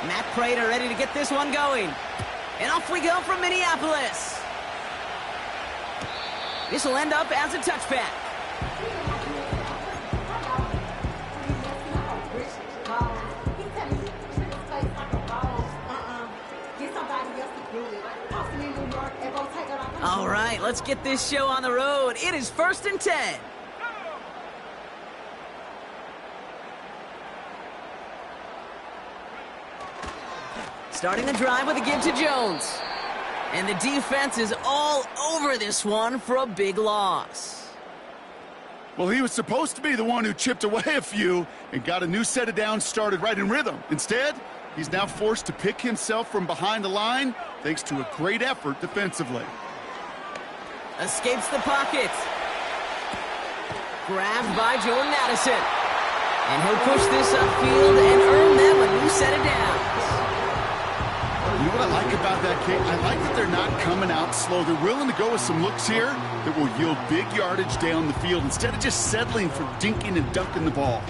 Matt Prater ready to get this one going. And off we go from Minneapolis. This will end up as a touchback. All right, let's get this show on the road. It is 1st and 10. Starting the drive with a give to Jones. And the defense is all over this one for a big loss. Well, he was supposed to be the one who chipped away a few and got a new set of downs started right in rhythm. Instead, he's now forced to pick himself from behind the line thanks to a great effort defensively. Escapes the pocket. Grabbed by Jordan Addison. And he'll push this upfield and earn them a new set of downs. You know what I like about that, Kate? I like that they're not coming out slow. They're willing to go with some looks here that will yield big yardage down the field instead of just settling for dinking and dunking the ball.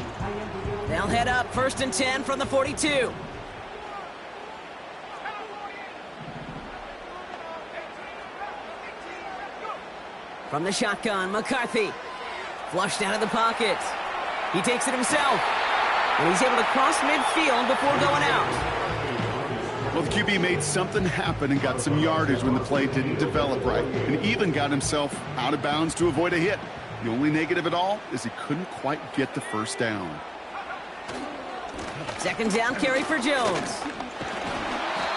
They'll head up 1st and 10 from the 42. From the shotgun, McCarthy. Flushed out of the pocket. He takes it himself. And he's able to cross midfield before going out. Well, the QB made something happen and got some yardage when the play didn't develop right, and even got himself out of bounds to avoid a hit. The only negative at all is he couldn't quite get the first down. 2nd down carry for Jones.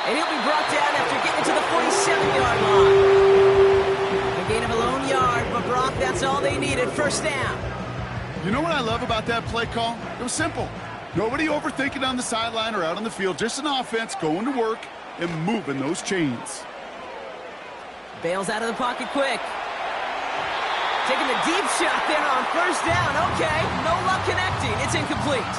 And he'll be brought down after getting to the 47-yard line. A gain of a lone yard, but Brock, that's all they needed. 1st down. You know what I love about that play call? It was simple. Nobody overthinking on the sideline or out on the field. Just an offense going to work and moving those chains. Bails out of the pocket quick. Taking the deep shot there on 1st down. Okay, no luck connecting. It's incomplete.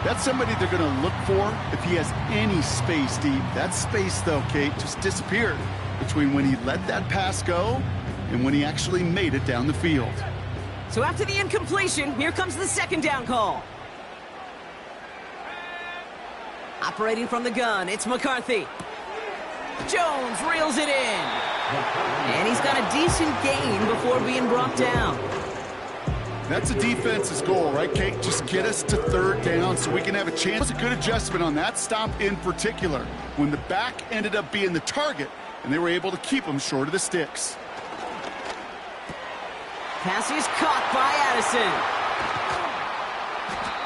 That's somebody they're going to look for if he has any space deep. That space, though, Kate, just disappeared between when he let that pass go and when he actually made it down the field. So after the incompletion, here comes the 2nd down call. Operating from the gun, it's McCarthy. Jones reels it in. And he's got a decent gain before being brought down. That's a defense's goal, right, Kate? Just get us to 3rd down so we can have a chance. It was a good adjustment on that stop in particular, when the back ended up being the target, and they were able to keep him short of the sticks. Pass is caught by Addison.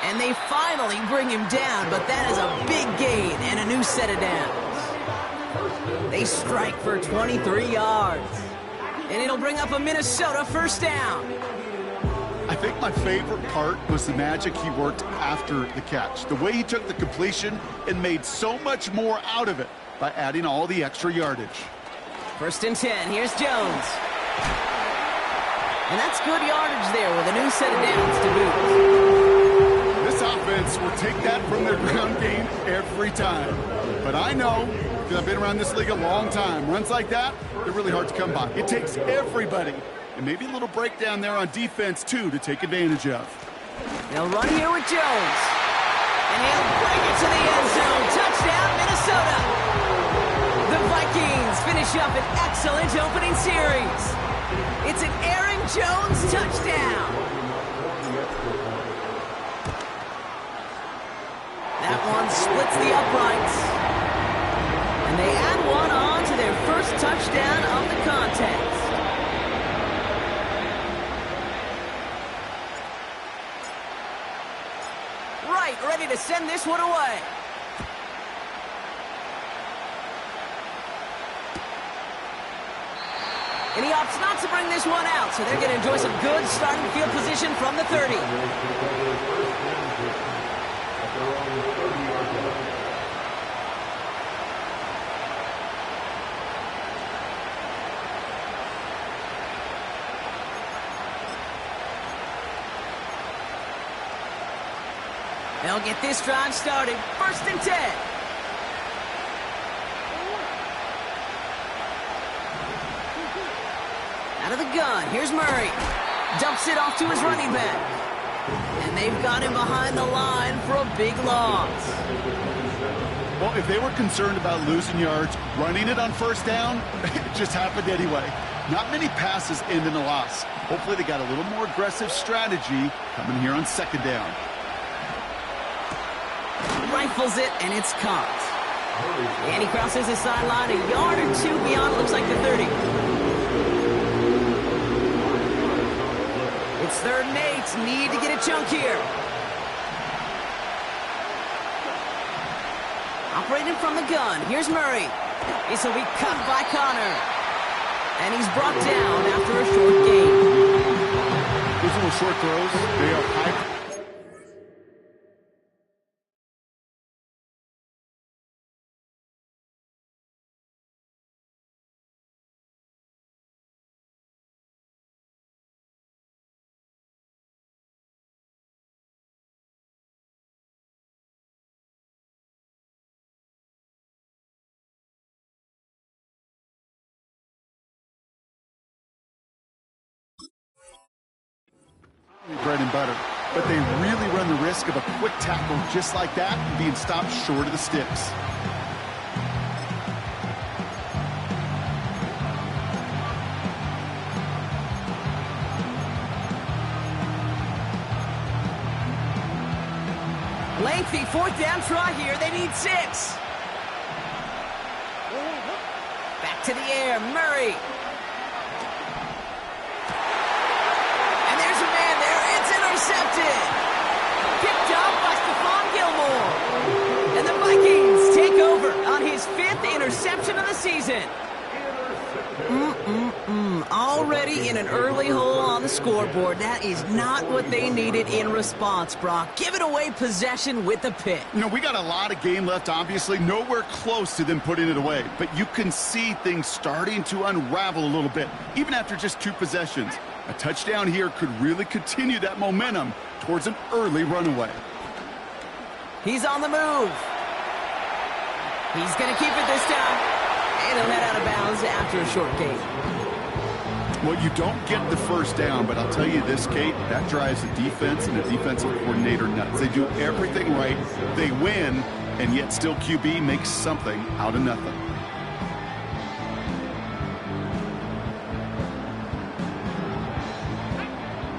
And they finally bring him down, but that is a big gain and a new set of downs. They strike for 23 yards. And it'll bring up a Minnesota 1st down. I think my favorite part was the magic he worked after the catch. The way he took the completion and made so much more out of it by adding all the extra yardage. 1st and 10, here's Jones. And that's good yardage there with a new set of downs to boot. This offense will take that from their ground game every time. But I know, because I've been around this league a long time, runs like that, they're really hard to come by. It takes everybody, and maybe a little breakdown there on defense, too, to take advantage of. They'll run here with Jones. And he'll bring it to the end zone. Touchdown, Minnesota. The Vikings finish up an excellent opening series. It's an Aaron Jones touchdown. That one splits the uprights. And they add one on to their 1st touchdown of the contest. Right, ready to send this one away. And he opts not to bring this one out, so they're going to enjoy some good starting field position from the 30. They'll get this drive started. 1st and 10. Out of the gun, here's Murray. Dumps it off to his running back. And they've got him behind the line for a big loss. Well, if they were concerned about losing yards, running it on first down, it just happened anyway. Not many passes end in a loss. Hopefully they got a little more aggressive strategy coming here on second down. Rifles it, and it's caught. And he crosses the sideline a yard or two beyond, it looks like the 30. It's 3rd and 8. Need to get a chunk here. Operating from the gun. Here's Murray. This will be cut by Connor. And he's brought down after a short gain. Those little short throws, they are high. Bread and butter, but they really run the risk of a quick tackle just like that and being stopped short of the sticks. Lengthy 4th down try here. They need 6. Back to the air, Murray. Intercepted. Picked up by Stephon Gilmore. And the Vikings take over on his 5th interception of the season. Already in an early hole on the scoreboard. That is not what they needed in response, Brock. Giving away possession with the pick. You know, we got a lot of game left, obviously. Nowhere close to them putting it away. But you can see things starting to unravel a little bit, even after just 2 possessions. A touchdown here could really continue that momentum towards an early runaway. He's on the move. He's going to keep it this time. And he'll head out of bounds after a short gain. Well, you don't get the first down, but I'll tell you this, Kate, that drives the defense and the defensive coordinator nuts. They do everything right. They win, and yet still QB makes something out of nothing.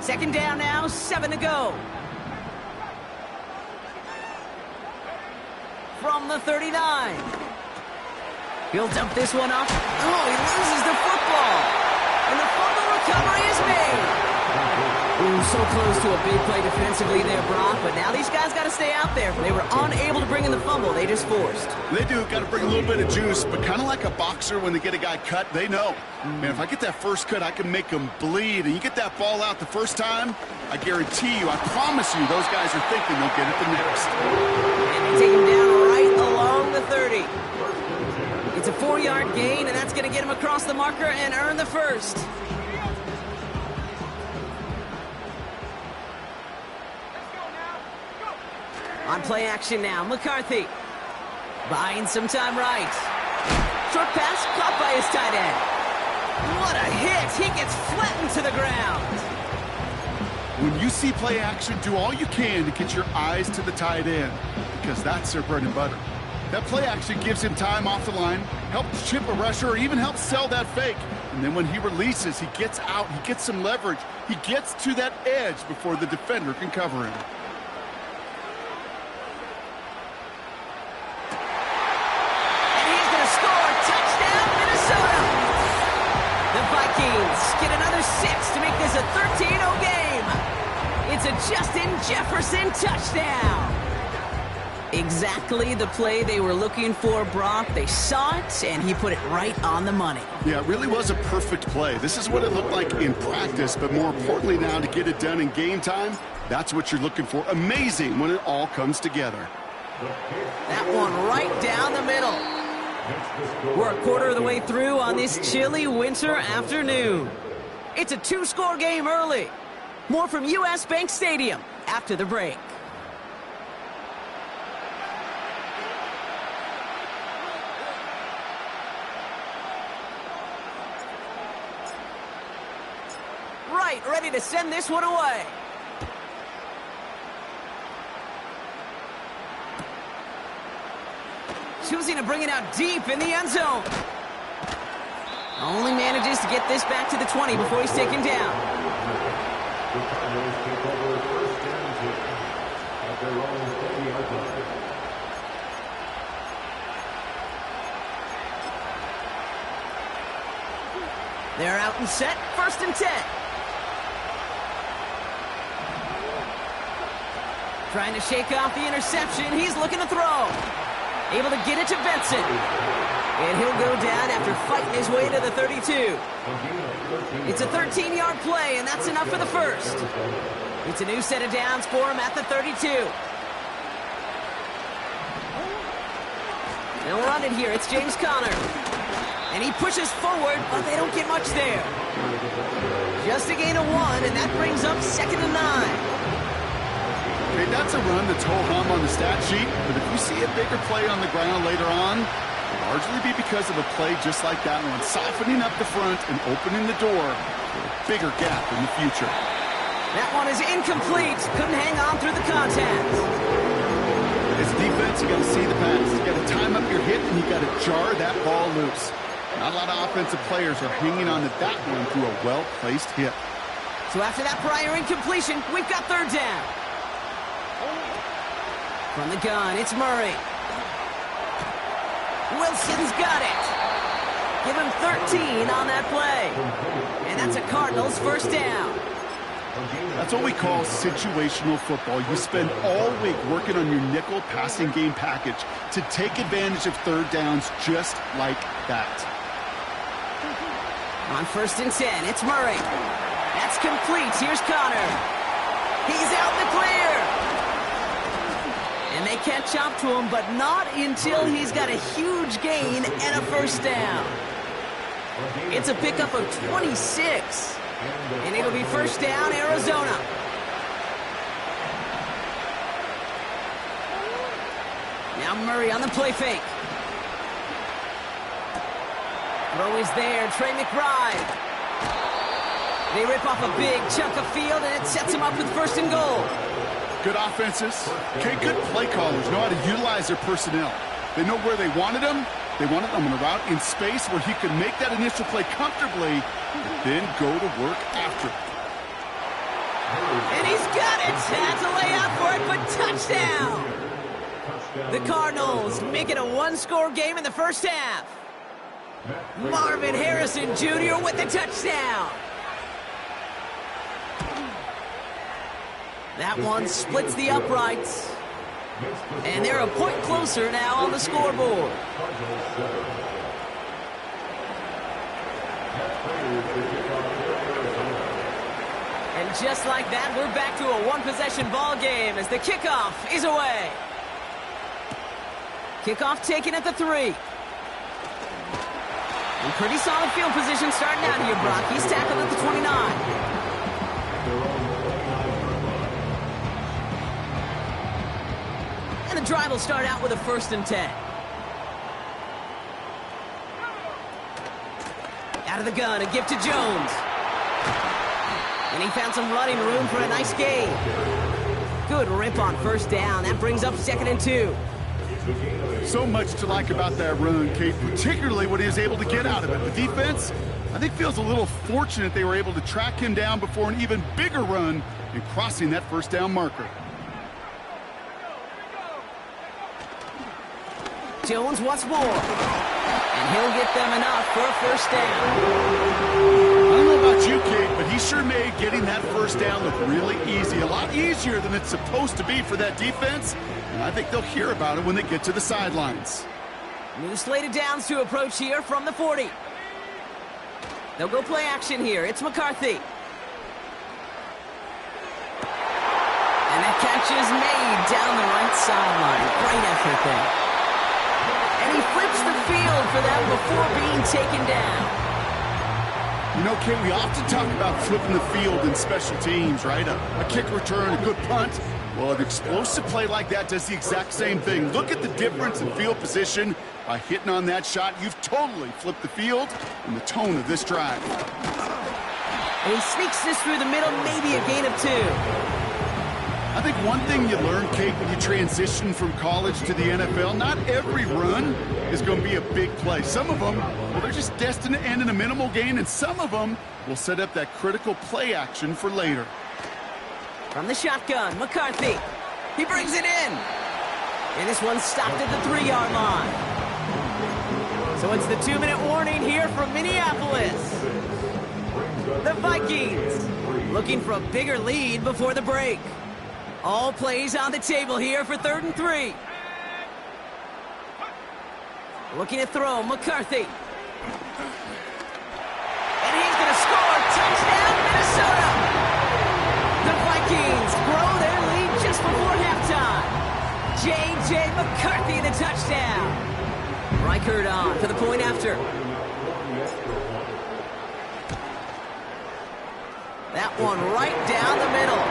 Second down now, 7 to go. From the 39. He'll dump this one off. Oh, he loses the football. And the fumble recovery is made. Ooh, so close to a big play defensively there, Brock. But now these guys got to stay out there. They were unable to bring in the fumble. They just forced. They do. Got to bring a little bit of juice. But kind of like a boxer when they get a guy cut, they know. Man, if I get that first cut, I can make them bleed. And you get that ball out the first time, I guarantee you, I promise you, those guys are thinking they'll get it the next. And they take him down right along the 30. It's a 4-yard gain, and that's going to get him across the marker and earn the first. On play action now, McCarthy. Buying some time right. Short pass caught by his tight end. What a hit! He gets flattened to the ground. When you see play action, do all you can to get your eyes to the tight end, because that's their bread and butter. That play action gives him time off the line, helps chip a rusher, or even helps sell that fake. And then when he releases, he gets out, he gets some leverage. He gets to that edge before the defender can cover him. Get another 6 to make this a 13-0 game. It's a Justin Jefferson touchdown. Exactly the play they were looking for, Brock. They saw it, and he put it right on the money. Yeah, it really was a perfect play. This is what it looked like in practice, but more importantly now to get it done in game time, that's what you're looking for. Amazing when it all comes together. That one right down the middle. We're a quarter of the way through on this chilly winter afternoon. It's a 2-score game early. More from U.S. Bank Stadium after the break. right, ready to send this one away. Choosing to bring it out deep in the end zone. Only manages to get this back to the 20 before he's taken down. The Cardinals take over first and 10 at their own 20-yard line. They're out and set, first and 10. Trying to shake off the interception. He's looking to throw. Able to get it to Benson. And he'll go down after fighting his way to the 32. It's a 13-yard play, and that's enough for the first. It's a new set of downs for him at the 32. They'll run it here. It's James Conner. And he pushes forward, but they don't get much there. Just a gain of 1, and that brings up 2nd and 9. Okay, that's a run that's ho-hum on the stat sheet, but if you see a bigger play on the ground later on, it'll largely be because of a play just like that one, softening up the front and opening the door for a bigger gap in the future. That one is incomplete. Couldn't hang on through the contact. As defense, you got to see the pass. You got to time up your hit, and you got to jar that ball loose. Not a lot of offensive players are hanging on to that one through a well-placed hit. So after that prior incompletion, we've got 3rd down. From the gun, it's Murray. Wilson's got it. Give him 13 on that play. And that's a Cardinals first down. That's what we call situational football. You spend all week working on your nickel passing game package to take advantage of 3rd downs just like that. On 1st and 10, it's Murray. That's complete. Here's Conner. He's out in the clear. And they catch up to him, but not until he's got a huge gain and a first down. It's a pickup of 26. And it'll be first down, Arizona. Now Murray on the play fake. Throw is there, Trey McBride. They rip off a big chunk of field, and it sets him up with 1st and goal. Good offenses. Okay, good play callers know how to utilize their personnel. They know where they wanted them. They wanted them on a route in space where he could make that initial play comfortably, but then go to work after it. And he's got it. Had to lay out for it, but touchdown. The Cardinals make it a 1-score game in the first half. Marvin Harrison Jr. with the touchdown. That one splits the uprights. And they're a point closer now on the scoreboard. And just like that, we're back to a 1-possession ball game as the kickoff is away. Kickoff taken at the 3. And pretty solid field position starting out here, Brock. He's tackled at the 29. And the drive will start out with a 1st and 10. Out of the gun, a gift to Jones. And he found some running room for a nice gain. Good rip on 1st down. That brings up 2nd and 2. So much to like about that run, Kate, particularly what he was able to get out of it. The defense, I think, feels a little fortunate they were able to track him down before an even bigger run in crossing that 1st down marker. Jones once more. And he'll get them enough for a 1st down. I don't know about you, Kate, but he sure made getting that 1st down look really easy. A lot easier than it's supposed to be for that defense. And I think they'll hear about it when they get to the sidelines. New slated downs to approach here from the 40. They'll go play action here. It's McCarthy. And that catch is made down the right sideline. Great effort there. And he flips the field for them before being taken down. You know, Kate, we often talk about flipping the field in special teams, right? A kick return, a good punt. Well, an explosive play like that does the exact same thing. Look at the difference in field position. By hitting on that shot, you've totally flipped the field and the tone of this drive. And he sneaks this through the middle, maybe a gain of 2. I think one thing you learn, Kate, when you transition from college to the NFL, not every run is going to be a big play. Some of them, well, they're just destined to end in a minimal gain, and some of them will set up that critical play action for later. From the shotgun, McCarthy. He brings it in. And this one's stopped at the 3-yard line. So it's the 2-minute warning here from Minneapolis. The Vikings looking for a bigger lead before the break. All plays on the table here for 3rd and 3. Looking to throw, McCarthy. And he's going to score. Touchdown, Minnesota! The Vikings grow their lead just before halftime. J.J. McCarthy, the touchdown. Reichert on for the point after. That one right down the middle.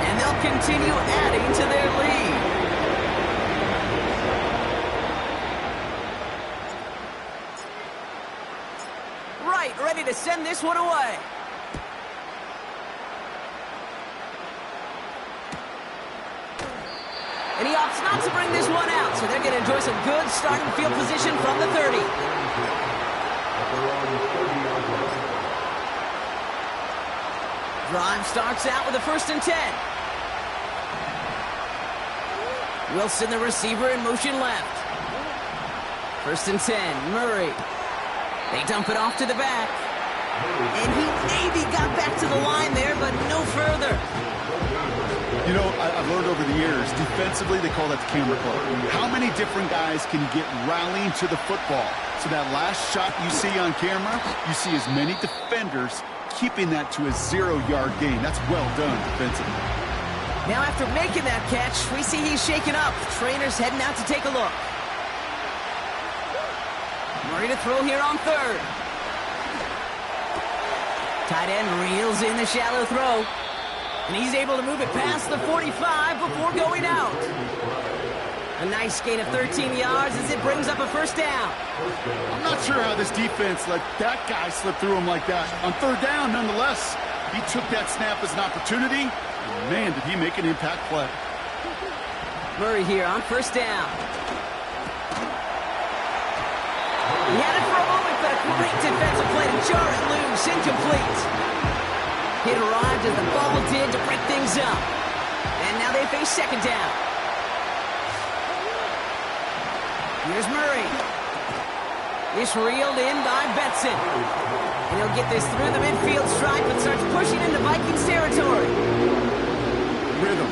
And they'll continue adding to their lead. Right, ready to send this one away. And he opts not to bring this one out, so they're going to enjoy some good starting field position from the 30. Drive starts out with a 1st and 10. Wilson, the receiver, in motion left. 1st and 10, Murray. They dump it off to the back. And he maybe got back to the line there, but no further. You know, I've learned over the years, defensively, they call that the camera club. How many different guys can get rallying to the football? So that last shot you see on camera, you see as many defenders keeping that to a 0-yard gain. That's well done defensively. Now after making that catch, we see he's shaken up. Trainer's heading out to take a look. Murray to throw here on 3rd. Tight end reels in the shallow throw. And he's able to move it past the 45 before going out. A nice gain of 13 yards as it brings up a 1st down. I'm not sure how this defense let that guy slip through him like that. On 3rd down, nonetheless, he took that snap as an opportunity. And man, did he make an impact play. Murray here on 1st down. He had it for a moment, but a great defensive play to jar it loose. Incomplete. Hit arrived as the bubble did to break things up. And now they face 2nd down. Here's Murray. It's reeled in by Betson. And he'll get this through the midfield stripe and starts pushing into Vikings territory. Rhythm.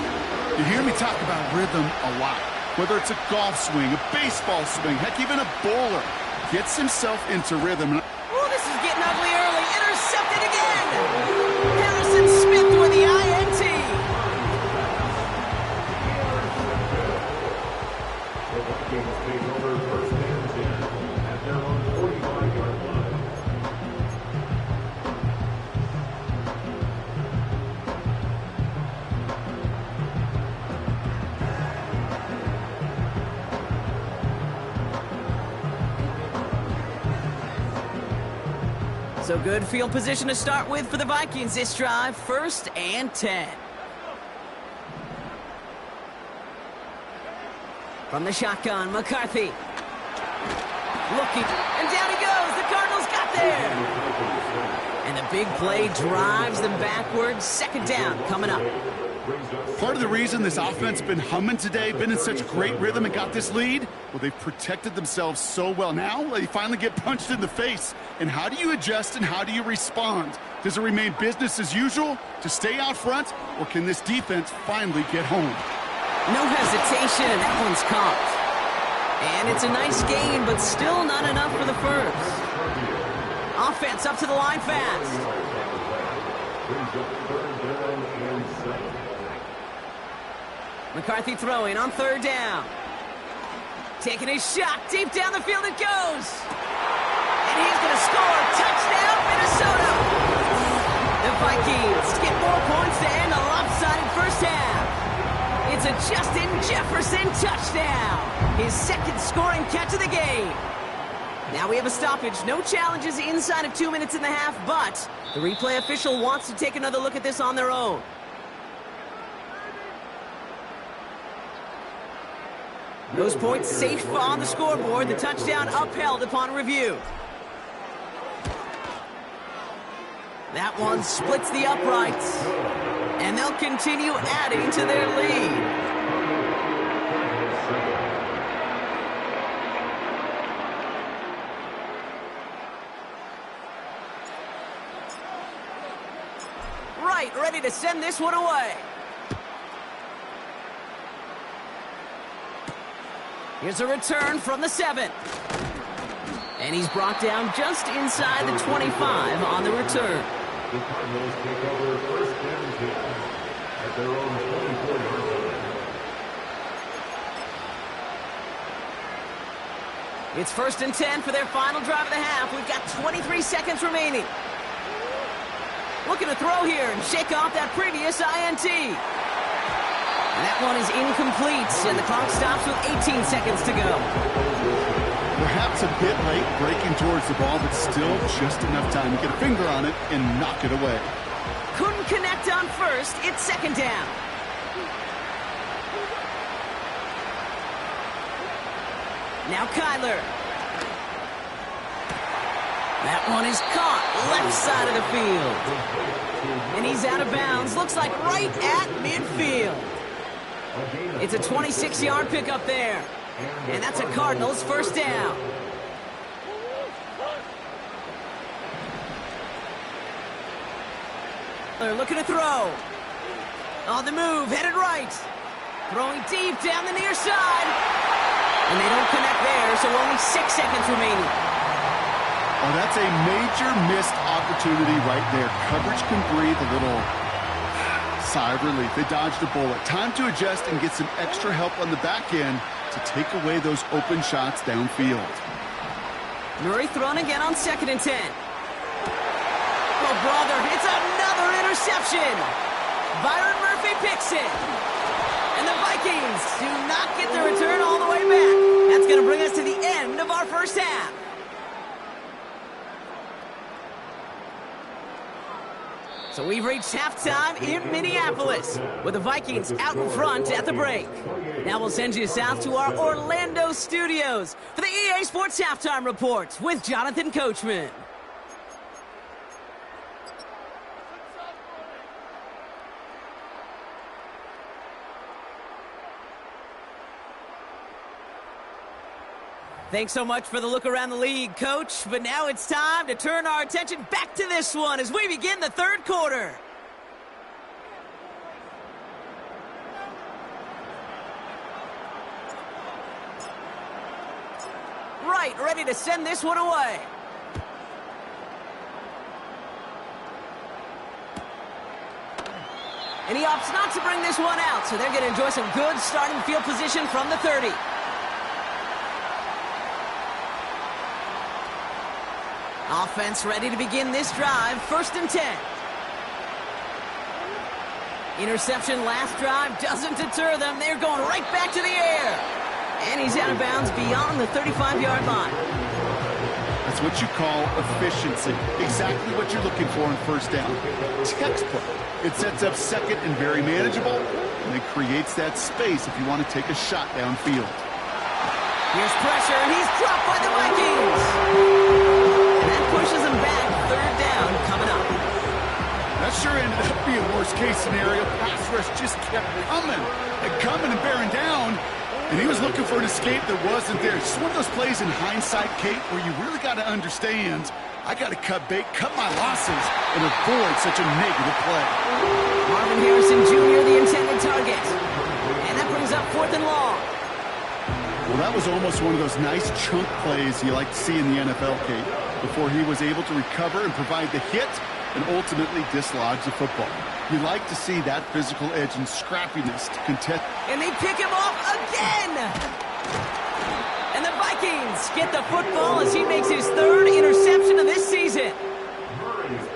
You hear me talk about rhythm a lot. Whether it's a golf swing, a baseball swing, heck, even a bowler. Gets himself into rhythm. Oh, this is getting ugly early. Intercepted again. Harrison Smith with the INT. So good field position to start with for the Vikings this drive. 1st and 10. From the shotgun, McCarthy. Looking, and down he goes. The Cardinals got there. And the big play drives them backwards. 2nd down coming up. Part of the reason this offense been humming today, been in such great rhythm and got this lead, well, they've protected themselves so well. Now they finally get punched in the face. And how do you adjust and how do you respond? Does it remain business as usual to stay out front, or can this defense finally get home? No hesitation, and that one's caught. And it's a nice gain, but still not enough for the 1st. Offense up to the line fast. McCarthy throwing on 3rd down. Taking a shot deep down the field it goes. And he's going to score. Touchdown, Minnesota. The Vikings get more points to end a lopsided 1st half. It's a Justin Jefferson touchdown. His 2nd scoring catch of the game. Now we have a stoppage. No challenges inside of 2 minutes and a half, but the replay official wants to take another look at this on their own. Those points safe on the scoreboard. The touchdown upheld upon review. That one splits the uprights, and they'll continue adding to their lead. Right, ready to send this one away. Here's a return from the 7. And he's brought down just inside the 25 on the return. The Cardinals take over first and 10 at their own 24-yard line. It's first and 10 for their final drive of the half. We've got 23 seconds remaining. Looking to throw here and shake off that previous INT. And that one is incomplete, and the clock stops with 18 seconds to go. Perhaps a bit late breaking towards the ball, but still just enough time to get a finger on it and knock it away. Couldn't connect on first. It's second down. Now Kyler. That one is caught left side of the field. And he's out of bounds. Looks like right at midfield. It's a 26-yard pickup there. And that's a Cardinals first down. They're looking to throw. On the move, headed right. Throwing deep down the near side. And they don't connect there, so only 6 seconds remaining. Oh, that's a major missed opportunity right there. Coverage can breathe a little sigh of relief. They dodged a bullet. Time to adjust and get some extra help on the back end to take away those open shots downfield. Murray thrown again on second and 10. Oh, brother, it's another interception. Byron Murphy picks it. And the Vikings do not get the return all the way back. That's going to bring us to the end of our first half. So we've reached halftime in Minneapolis with the Vikings out in front at the break. Now we'll send you south to our Orlando studios for the EA Sports Halftime Report with Jonathan Coachman. Thanks so much for the look around the league, Coach. But now it's time to turn our attention back to this one as we begin the third quarter. Right, ready to send this one away. And he opts not to bring this one out, so they're going to enjoy some good starting field position from the 30. Offense ready to begin this drive. First and 10. Interception last drive doesn't deter them. They're going right back to the air. And he's out of bounds beyond the 35-yard line. That's what you call efficiency. Exactly what you're looking for in first down. Textbook. It sets up second and very manageable, and it creates that space if you want to take a shot downfield. Here's pressure, and he's dropped by the Vikings. And that pushes him back. Third down coming up. That sure ended up being worst-case scenario. Pass rush just kept coming and bearing down. And he was looking for an escape that wasn't there. Just one of those plays in hindsight, Kate, where you really got to understand, I got to cut bait, cut my losses, and avoid such a negative play. Marvin Harrison Jr., the intended target. And that brings up fourth and long. Well, that was almost one of those nice chunk plays you like to see in the NFL, Kate, before he was able to recover and provide the hit and ultimately dislodge the football. You like to see that physical edge and scrappiness to contest. And they pick him off again! And the Vikings get the football as he makes his third interception of this season.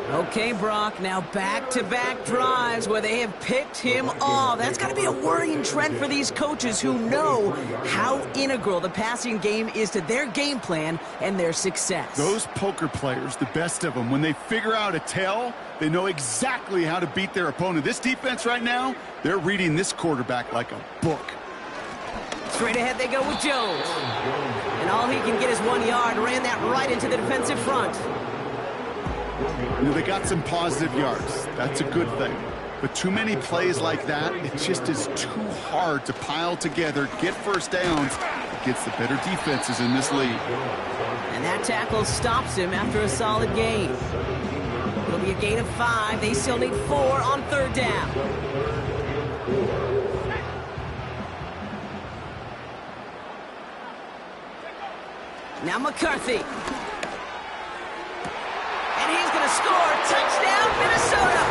Okay, Brock, now back-to-back drives where they have picked him off. That's got to be a worrying trend for these coaches who know how integral the passing game is to their game plan and their success. Those poker players, the best of them, when they figure out a tell, they know exactly how to beat their opponent. This defense right now, they're reading this quarterback like a book. Straight ahead they go with Jones. And all he can get is 1 yard. Ran that right into the defensive front. You know, they got some positive yards. That's a good thing. But too many plays like that, it just is too hard to pile together, get first downs against the better defenses in this league. And that tackle stops him after a solid gain. It'll be a gain of 5. They still need 4 on third down. Now McCarthy. And he's going to score. Touchdown, Minnesota!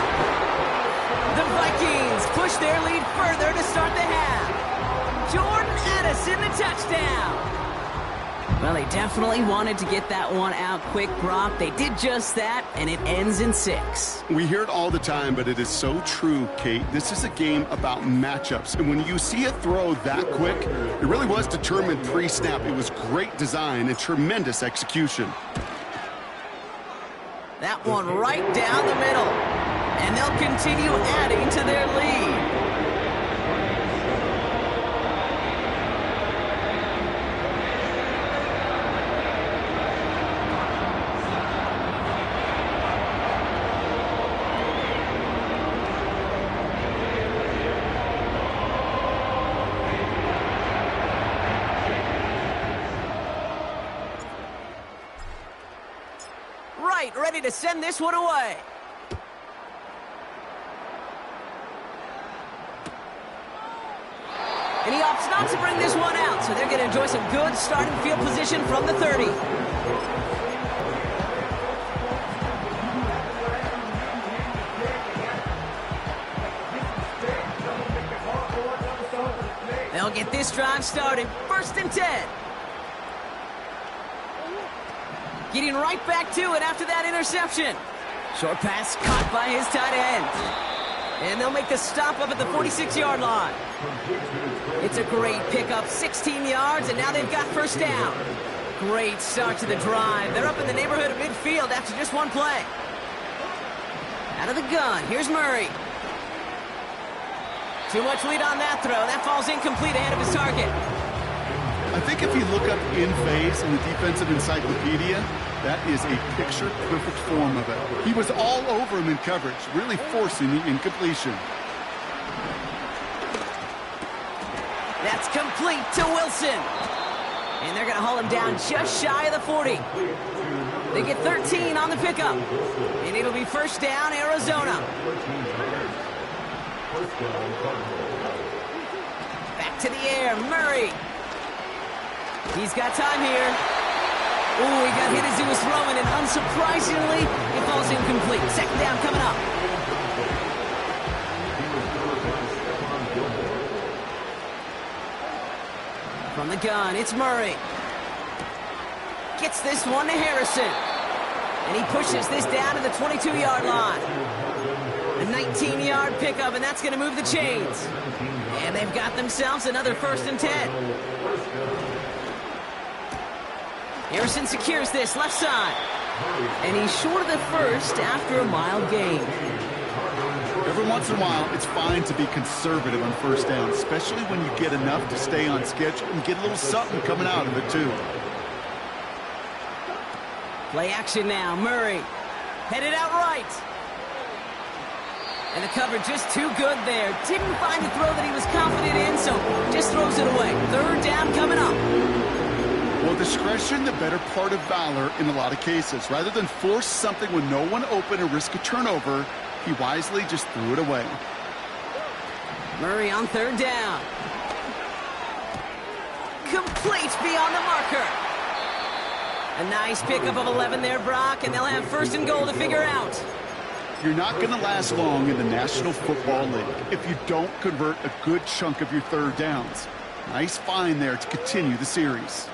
The Vikings push their lead further to start the half. Jordan Addison, the touchdown. Well, they definitely wanted to get that one out quick, Brock. They did just that, and it ends in 6. We hear it all the time, but it is so true, Kate. This is a game about matchups. And when you see a throw that quick, it really was determined pre-snap. It was great design and tremendous execution. That one right down the middle. And they'll continue adding to their lead. Ready to send this one away. And he opts not to bring this one out, so they're going to enjoy some good starting field position from the 30. They'll get this drive started. 1st and 10. Getting right back to it after that interception. Short pass caught by his tight end. And they'll make the stop up at the 46-yard line. It's a great pickup, 16 yards, and now they've got first down. Great start to the drive. They're up in the neighborhood of midfield after just one play. Out of the gun, here's Murray. Too much lead on that throw. That falls incomplete ahead of his target. I think if you look up in phase in the defensive encyclopedia, that is a picture-perfect form of it. He was all over him in coverage, really forcing the incompletion. That's complete to Wilson. And they're going to haul him down just shy of the 40. They get 13 on the pickup. And it'll be first down, Arizona. Back to the air, Murray. He's got time here. Ooh, he got hit as he was throwing, and unsurprisingly, it falls incomplete. 2nd down coming up. From the gun, it's Murray. Gets this one to Harrison. And he pushes this down to the 22-yard line. A 19-yard pickup, and that's going to move the chains. And they've got themselves another 1st and 10. Harrison secures this left side. And he's short of the first after a mild gain. Every once in a while, it's fine to be conservative on first down, especially when you get enough to stay on schedule and get a little something coming out of it, too. Play action now. Murray headed out right. And the cover just too good there. Didn't find a throw that he was confident in, so just throws it away. 3rd down coming up. Well, discretion, the better part of valor in a lot of cases. Rather than force something with no one open and risk a turnover, he wisely just threw it away. Murray on 3rd down. Complete beyond the marker. A nice pickup of 11 there, Brock, and they'll have 1st and goal to figure out. You're not going to last long in the National Football League if you don't convert a good chunk of your 3rd downs. Nice find there to continue the series.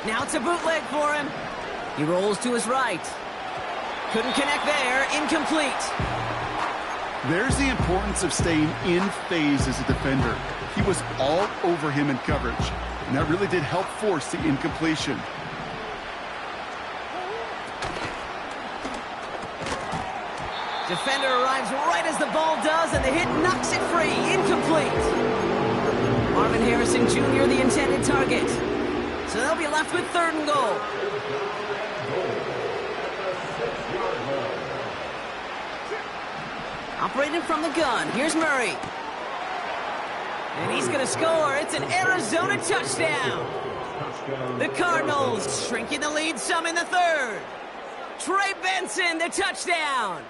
Now it's a bootleg for him. He rolls to his right. Couldn't connect there. Incomplete. There's the importance of staying in phase as a defender. He was all over him in coverage, and that really did help force the incompletion. Defender arrives right as the ball does, and the hit knocks it free. Incomplete. Marvin Harrison Jr., the intended target. So they'll be left with 3rd and goal. Operating from the gun, here's Murray. And he's going to score. It's an Arizona touchdown. The Cardinals shrinking the lead some in the 3rd. Trey Benson, the touchdown.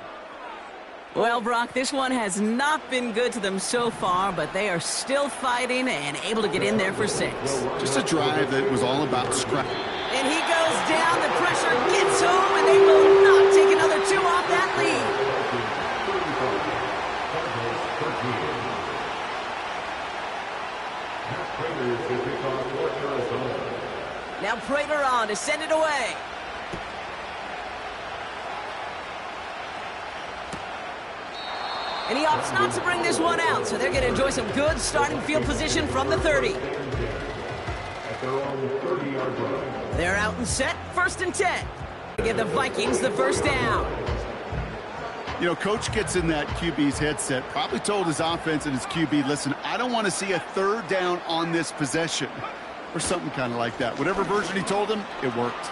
Well, Brock, this one has not been good to them so far, but they are still fighting and able to get in there for 6. Just a drive that was all about scrap. And he goes down, the pressure gets home, and they will not take another 2 off that lead. Now Prater on to send it away. And he opts not to bring this one out, so they're going to enjoy some good starting field position from the 30. They're out and set, 1st and 10. To give the Vikings the 1st down. You know, Coach gets in that QB's headset, probably told his offense and his QB, listen, I don't want to see a 3rd down on this possession. Or something kind of like that. Whatever version he told him, it worked.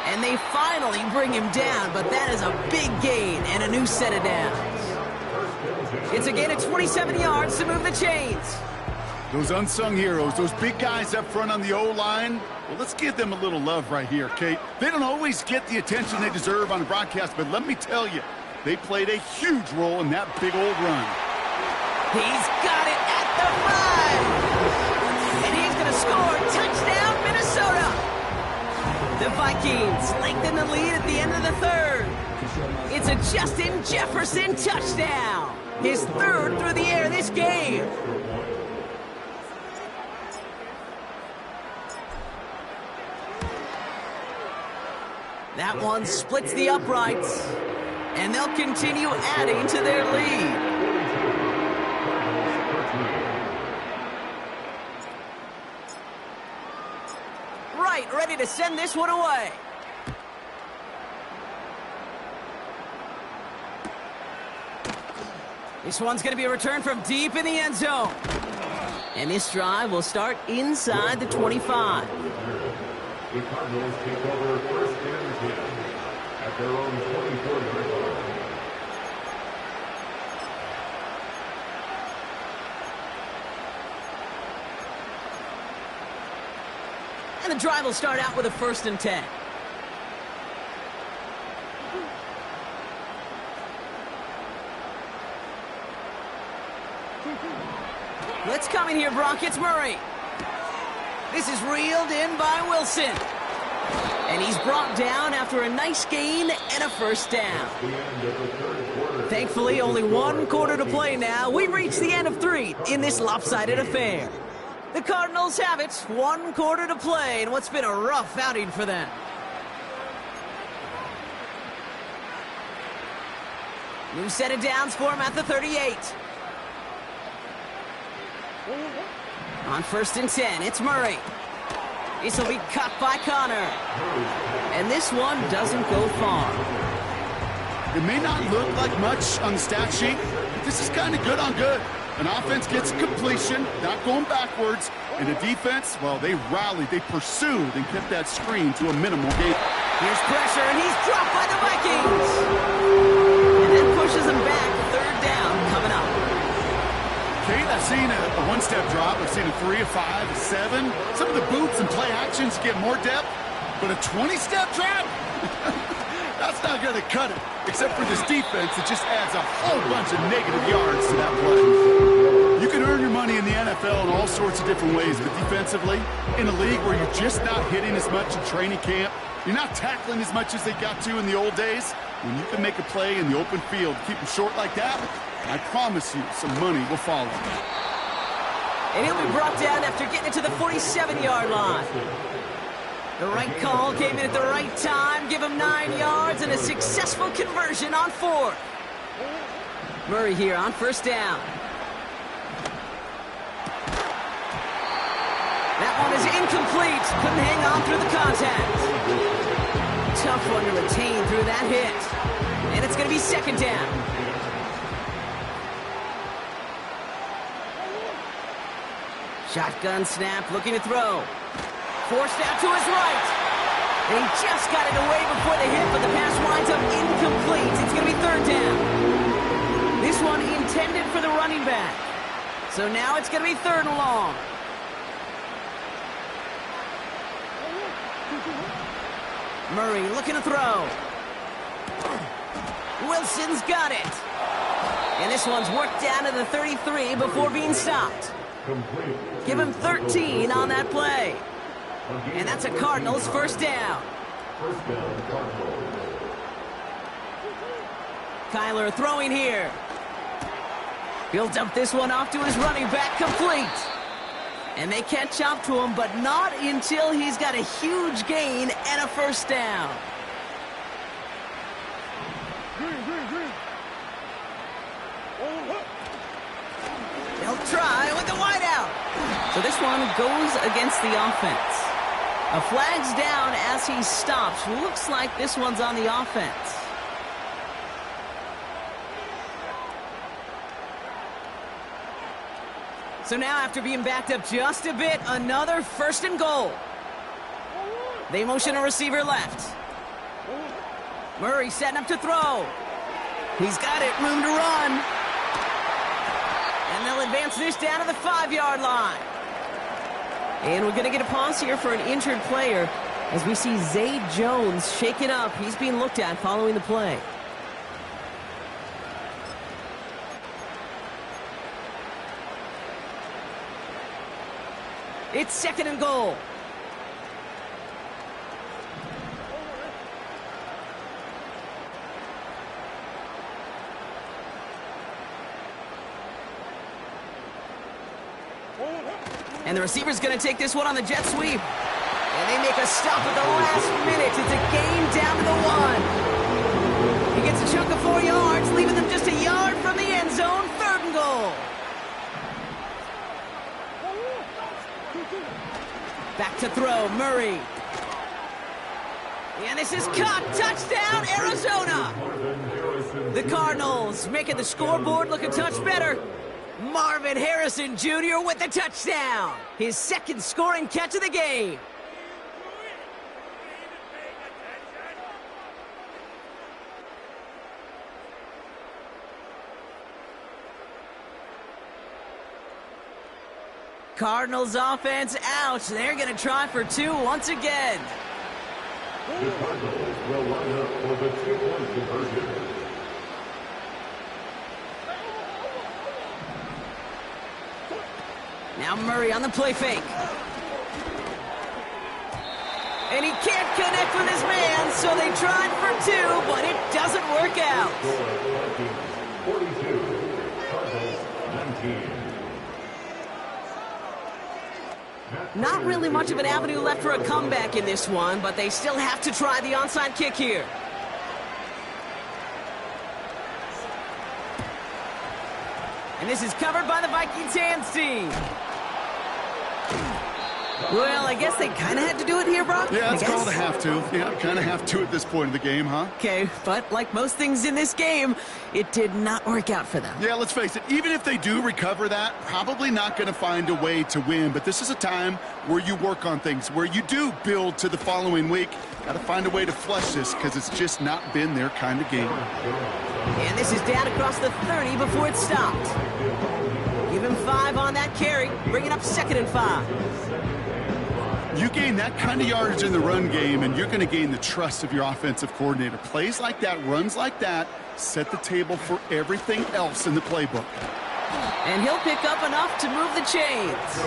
And they finally bring him down, but that is a big gain and a new set of downs. It's a gain of 27 yards to move the chains. Those unsung heroes, those big guys up front on the O-line, well, let's give them a little love right here, Kate. They don't always get the attention they deserve on the broadcast, but let me tell you, they played a huge role in that big old run. He's got it at the 5. And he's going to score. Touchdown, Minnesota. The Vikings lengthen the lead at the end of the 3rd. It's a Justin Jefferson touchdown. His 3rd through the air this game. That one splits the uprights. And they'll continue adding to their lead. Right, ready to send this one away. This one's going to be a return from deep in the end zone. And this drive will start inside the 25. The Cardinals take over 1st and 10 at their own 24-yard line. And the drive will start out with a 1st and 10. Blitz coming here, Brock. It's Murray. This is reeled in by Wilson. And he's brought down after a nice gain and a 1st down. Thankfully, only 1 quarter to play now. We've reached the end of 3 in this lopsided affair. The Cardinals have it. 1 quarter to play in what's been a rough outing for them. New set of downs for him at the 38. On 1st and 10, it's Murray. This will be cut by Connor. And this one doesn't go far. It may not look like much on the stat sheet, but this is kind of good on good. An offense gets completion, not going backwards, and the defense, well, they rallied, they pursued, and kept that screen to a minimal gain. Here's pressure, and he's dropped by the Vikings. And then pushes him back, 3rd down coming up. Kate, I've seen a 1-step drop. I've seen a 3, a 5, a 7. Some of the boots and play actions get more depth, but a 20-step drop? That's not going to cut it, except for this defense that just adds a whole bunch of negative yards to that play. You can earn your money in the NFL in all sorts of different ways, but defensively, in a league where you're just not hitting as much in training camp, you're not tackling as much as they got to in the old days, when you can make a play in the open field, keep them short like that, I promise you some money will follow. And he'll be brought down after getting it to the 47-yard line. The right call came in at the right time. Give him 9 yards and a successful conversion on 4th. Murray here on 1st down. That one is incomplete. Couldn't hang on through the contact. Tough one to retain through that hit. And it's going to be 2nd down. Shotgun snap, looking to throw. Forced out to his right. And he just got it away before the hit, but the pass winds up incomplete. It's going to be 3rd down. This one intended for the running back. So now it's going to be 3rd and long. Murray looking to throw. Wilson's got it. And this one's worked down to the 33 before being stopped. Give him 13 on that play. And that's a Cardinals 1st down. Kyler throwing here. He'll dump this one off to his running back, complete. And they catch up to him, but not until he's got a huge gain and a 1st down. They'll try with the wideout. So this one goes against the offense. A flag's down as he stops. Looks like this one's on the offense. So now, after being backed up just a bit, another 1st and goal. They motion a receiver left. Murray setting up to throw. He's got it, room to run. And they'll advance this down to the 5-yard line. And we're going to get a pause here for an injured player as we see Zay Jones shaken up. He's being looked at following the play. It's 2nd and goal. And the receiver's going to take this one on the jet sweep. And they make a stop at the last minute. It's a gain down to the 1. He gets a chunk of 4 yards, leaving them just a yard from the end zone. 3rd and goal. Back to throw, Murray. And this is caught. Touchdown, Arizona. The Cardinals making the scoreboard look a touch better. Marvin Harrison Jr. with the touchdown. His 2nd scoring catch of the game. Cardinals offense out. They're going to try for 2 once again. The Cardinals will line up for the 2-point conversion. Now Murray on the play fake. And he can't connect with his man, so they tried for 2, but it doesn't work out. 42, Cardinals 19. Not really much of an avenue left for a comeback in this one, but they still have to try the onside kick here. And this is covered by the Vikings hands team. Well, I guess they kind of had to do it here, Brock. Yeah, it's called a have to. Yeah, kind of have to at this point in the game, huh? Okay, but like most things in this game, it did not work out for them. Yeah, let's face it, even if they do recover that, probably not going to find a way to win. But this is a time where you work on things, where you do build to the following week. Got to find a way to flush this because it's just not been their kind of game. And this is down across the 30 before it stopped. Give him 5 on that carry, bringing up 2nd and 5. You gain that kind of yardage in the run game, and you're going to gain the trust of your offensive coordinator. Plays like that, runs like that, set the table for everything else in the playbook. And he'll pick up enough to move the chains.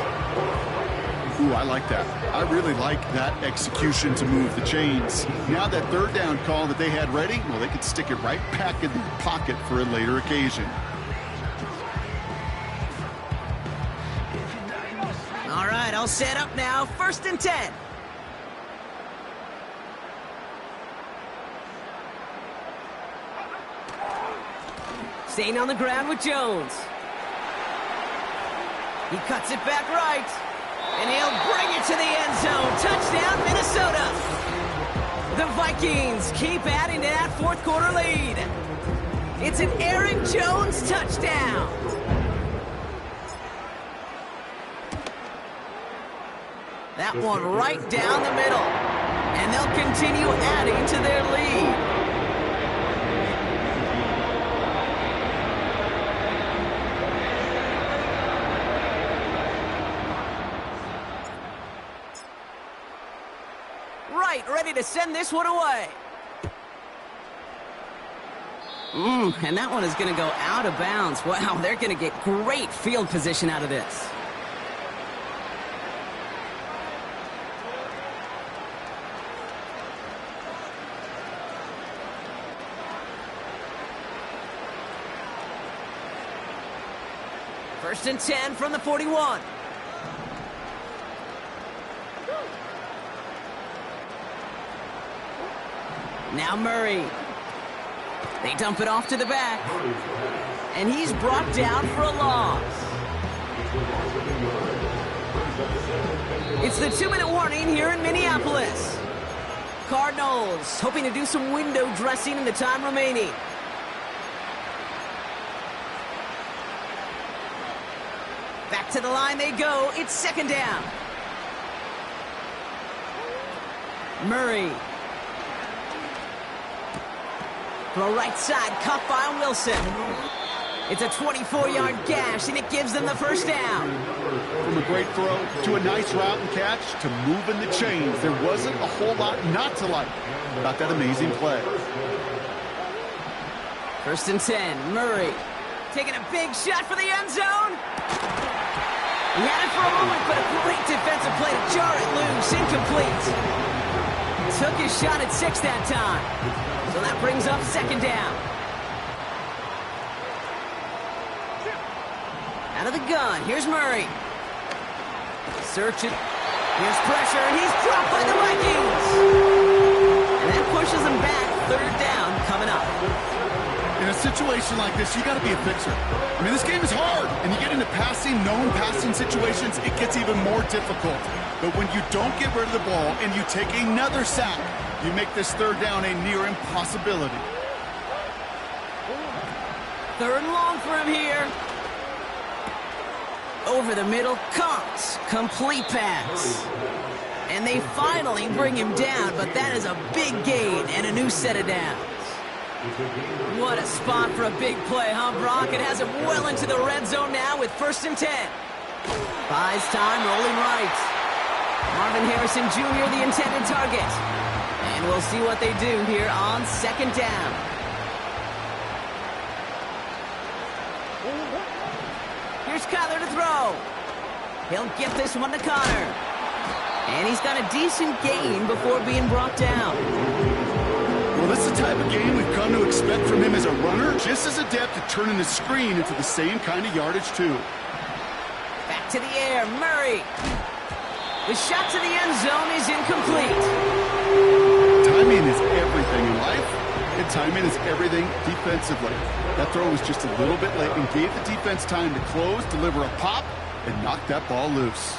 Ooh, I like that. I really like that execution to move the chains. Now that 3rd down call that they had ready, well, they could stick it right back in the pocket for a later occasion. All right, all set up now. 1st and 10. Staying on the ground with Jones. He cuts it back right. And he'll bring it to the end zone. Touchdown, Minnesota. The Vikings keep adding to that fourth quarter lead. It's an Aaron Jones touchdown. That one right down the middle. And they'll continue adding to their lead. Right, ready to send this one away. And that one is going to go out of bounds. Wow, they're going to get great field position out of this. First and 10 from the 41. Now Murray. They dump it off to the back. And he's brought down for a loss. It's the 2-minute warning here in Minneapolis. Cardinals hoping to do some window dressing in the time remaining. Back to the line they go. It's second down. Murray. From right side, caught by Wilson. It's a 24-yard gash, and it gives them the first down. From a great throw to a nice route and catch to moving the chains, there wasn't a whole lot not to like about that amazing play. First and 10, Murray taking a big shot for the end zone. He had it for a moment, but a great defensive play to jar it loose, incomplete. Took his shot at 6 that time. So that brings up second down. Out of the gun, here's Murray. Search it. Here's pressure, and he's dropped by the Vikings. And that pushes him back. Third down coming up. In a situation like this, you got to be a fixer. I mean, this game is hard, and you get into known passing situations, it gets even more difficult. But when you don't get rid of the ball and you take another sack, you make this third down a near impossibility. Third and long for him here. Over the middle, Cox, complete pass. And they finally bring him down, but that is a big gain and a new set of downs. What a spot for a big play, huh, Brock? It has him well into the red zone now with first and 10. Buys time, rolling right. Marvin Harrison Jr., the intended target. And we'll see what they do here on second down. Here's Kyler to throw. He'll get this one to Connor. And he's got a decent gain before being brought down. Well, this is the type of game we've come to expect from him as a runner, just as adept at turning the screen into the same kind of yardage, too. Back to the air, Murray. The shot to the end zone is incomplete. Timing is everything in life, and timing is everything defensively. That throw was just a little bit late and gave the defense time to close, deliver a pop, and knock that ball loose.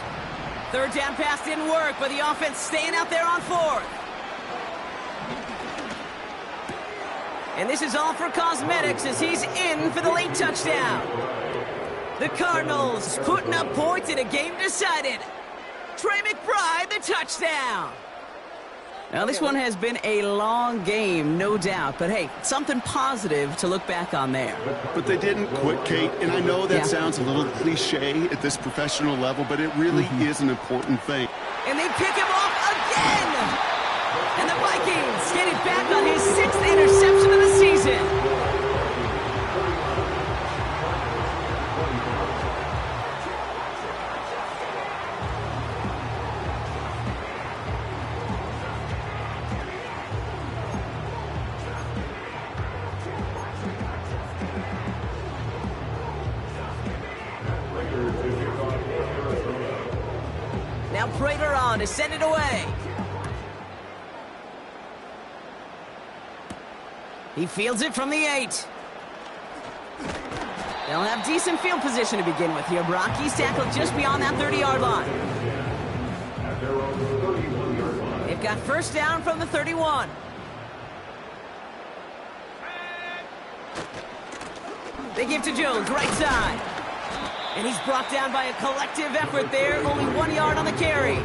Third down pass didn't work, but the offense staying out there on fourth. And this is all for cosmetics as he's in for the late touchdown. The Cardinals putting up points in a game decided. Trey McBride, the touchdown. Now, this one has been a long game, no doubt. But, hey, something positive to look back on there. But they didn't quit, Kate. And I know that sounds a little cliche at this professional level, but it really is an important thing. And they pick him off again. And the Vikings get it back on his 6th interception of the season. Now Prater on to send it away. He fields it from the 8. They'll have decent field position to begin with here, Brock. He's tackled just beyond that 30-yard line. At their own 31-yard line. They've got first down from the 31. They give to Jones, right side. And he's brought down by a collective effort there. Only 1 yard on the carry.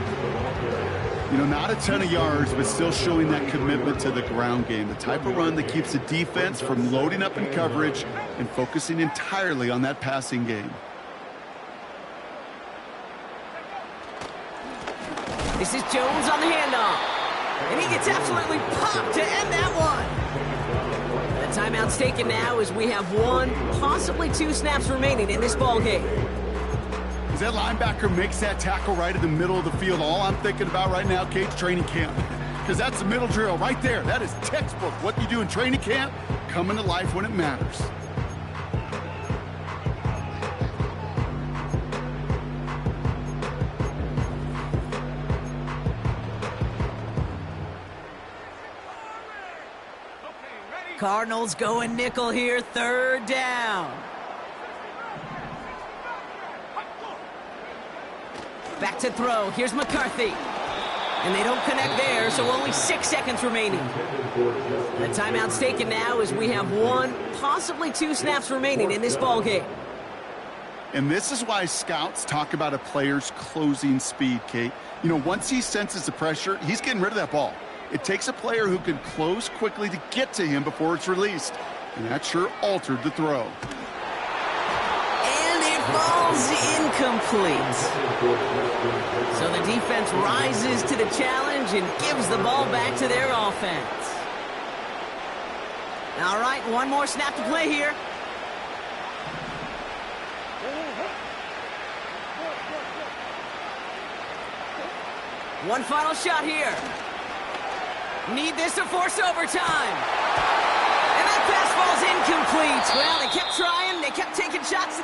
You know, not a ton of yards, but still showing that commitment to the ground game. The type of run that keeps the defense from loading up in coverage and focusing entirely on that passing game. This is Jones on the handoff. And he gets absolutely popped to end that one. The timeout's taken now as we have 1, possibly 2 snaps remaining in this ball game. As that linebacker makes that tackle right in the middle of the field, all I'm thinking about right now, Cage, training camp. Because that's the middle drill right there. That is textbook. What you do in training camp, coming to life when it matters. Cardinals going nickel here, 3rd down. Back to throw. Here's McCarthy. And they don't connect there, so only 6 seconds remaining. The timeout's taken now as we have 1, possibly 2 snaps remaining in this ball game. And this is why scouts talk about a player's closing speed, Kate. You know, once he senses the pressure, he's getting rid of that ball. It takes a player who can close quickly to get to him before it's released. And that sure altered the throw. And it falls incomplete. So the defense rises to the challenge and gives the ball back to their offense. All right, 1 more snap to play here. One final shot here. Need this to force overtime. And that pass falls incomplete. Well, they kept trying. They kept taking shots.